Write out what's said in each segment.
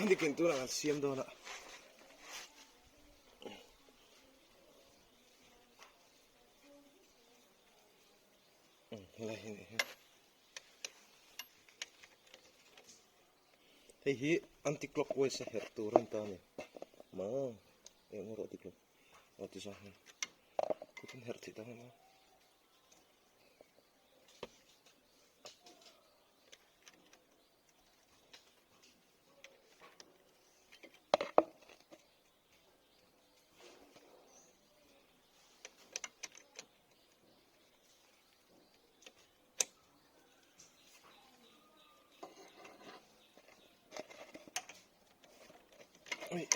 Hindi kintu na siyam do na. Lain ni. Hei hi anti clockwise sa herturan ta ni. Ma, yung ro anti clock. Ati sa ni. Kutin herti ta ma. Ui,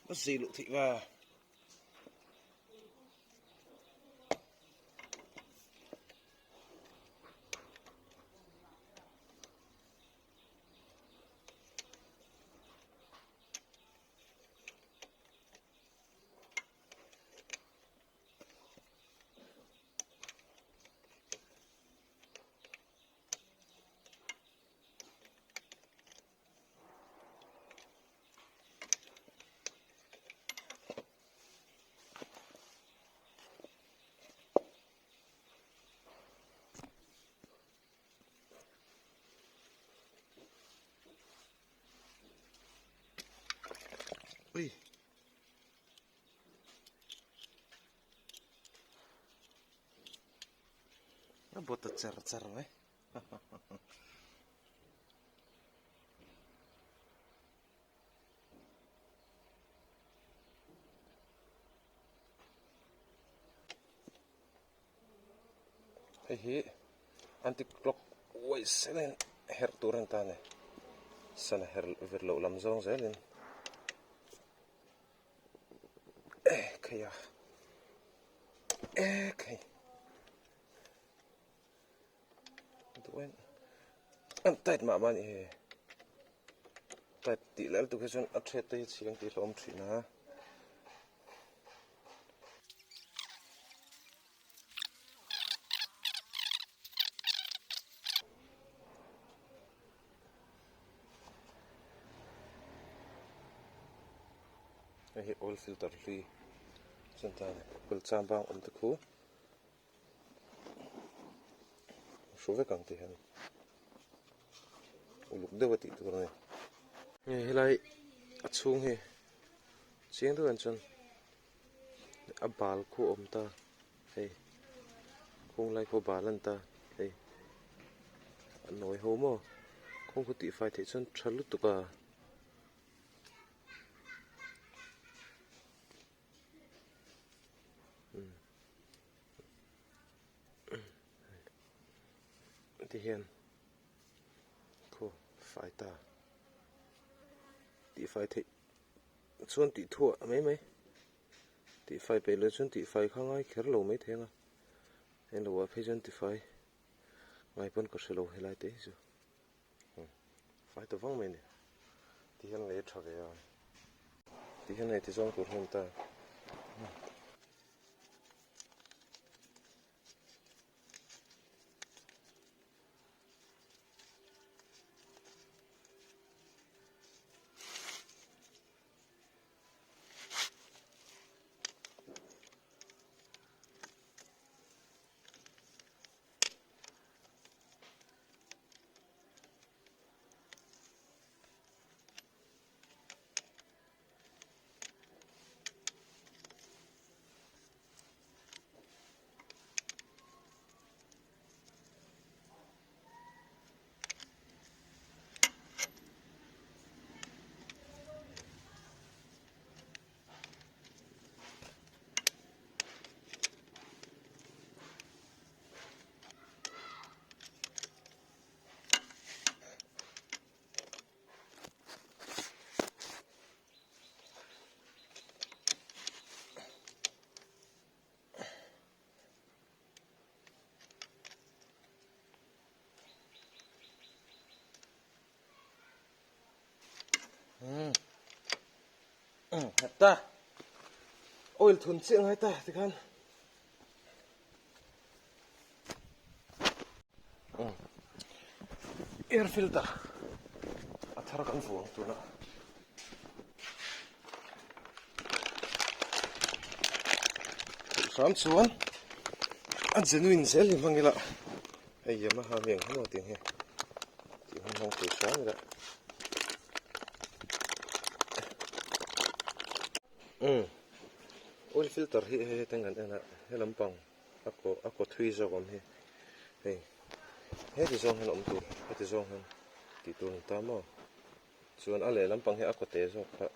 nó gì lộ thị vào. Ui. Nó bột tật char ấy. Hei hi anti clockwise lên herturan ta này. Sana verlo lam zong zelin. Kaya. Okay. Tuan. Antait ma ban e. Tait ti lal tu keson athet te siang ti rom thina. Hei oil filter li. Sentane. Kul chambang te khu. Shuve kang ti han. Uluk dewati tu ne. Helai achung he. Chiang tu an chon. Abal khu om ta. Hei. Khung lai khu balan ta. Hei. Noi ho mo. Khung khu ti fai the chon thalu tu ka. Ti hian khu fai ta ti fai the chuan ti thua mai mai ti fai pe le chuan ti fai khangai kher lo mai thenga en lo wa phei chuan ti fai ngai pon ko selo helai te chu fai to vang mai ne ti hian le tha ve ya ti hian nei ti zong tur hon ta ta oil thun chiang hai ta ti khan air filter thar kan vuang tuna ram chuan an genuine zel hi mangila hei yama ha meng hano ting he ti hong tu sang ra oil filter hi he tengan ana helampang ako thui zo om hi hei he ti zong han om tu he ti zong han ti tu ta mo chuan ale lampang he ako te zo kha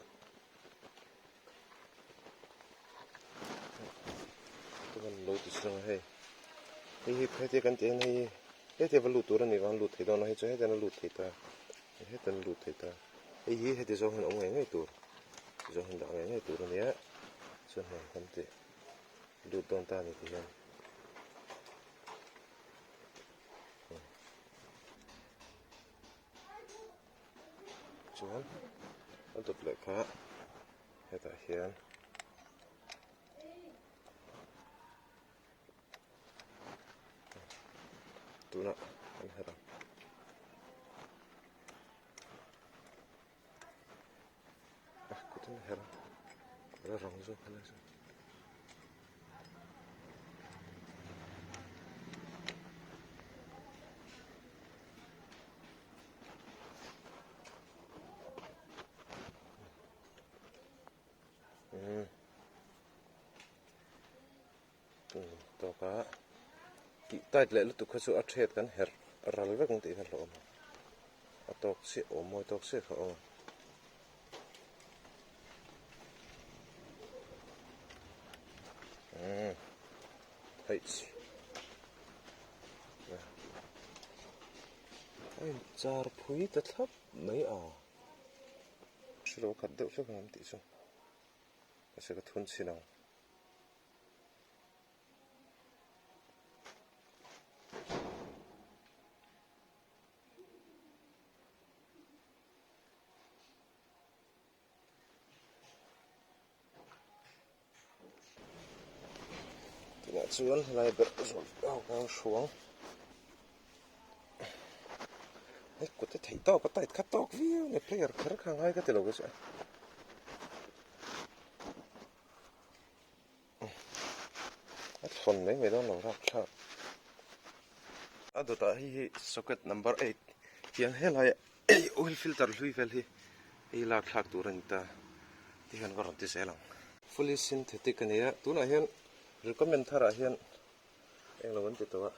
tuan lo ti sang he hi phete kan te nei he te valu tur ani wan lu thei don he che he tan lu thei ta he tan lu thei ta hi he ti zong han om ngai tur zong han da ngai tur ani a chuan he kan te lu don ta ni ti han chuan an tot le kha he ta hian tuna an hera kutun hera ra rong zo khala zo to ka ki tait le lu tu kha chu a thet kan her ral ve kong ti thal lo a tok se o moi tok se kha o hei ai char phui ta thlap mai a shlo khat deuh se kham ti chu ka se ka thun sinang chuan lai ber zol au suang ai ko te thei to ka tait kha tok viu ne player khar khang hai ka te lo ga sa at phone mai me don lo rak tha adota hi socket number 8 hian helai oil filter hlui vel hi ei lak thak turan ta ti han goron ti selang fully synthetic ania tuna hian recommend thara hian englawan ti tawa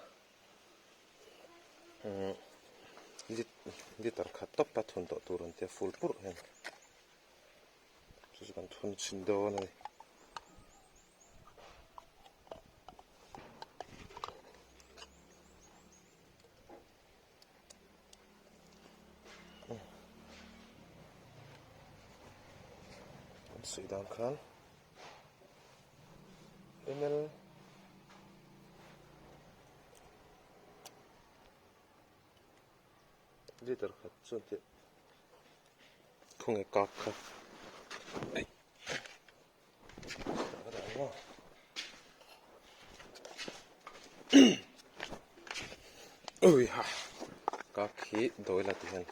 liter khat top pa thun to turan te full pur hen chu kan thun chin do nei sui dan khan ml liter khat chun te khung e kak kha ai ara wa ui ha kak hi doila ti han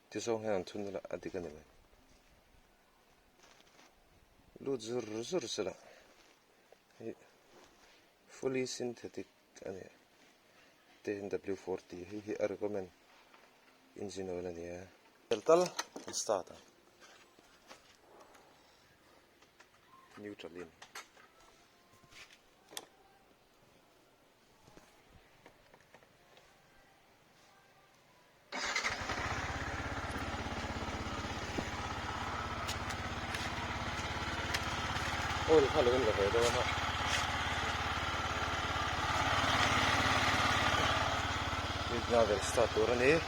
ti so han thun la adika ne lu zur zur sala fully synthetic ane TNW40 hi recommend engine oil ania tal start neutral in oil khalo in la do ma Now we'll start running.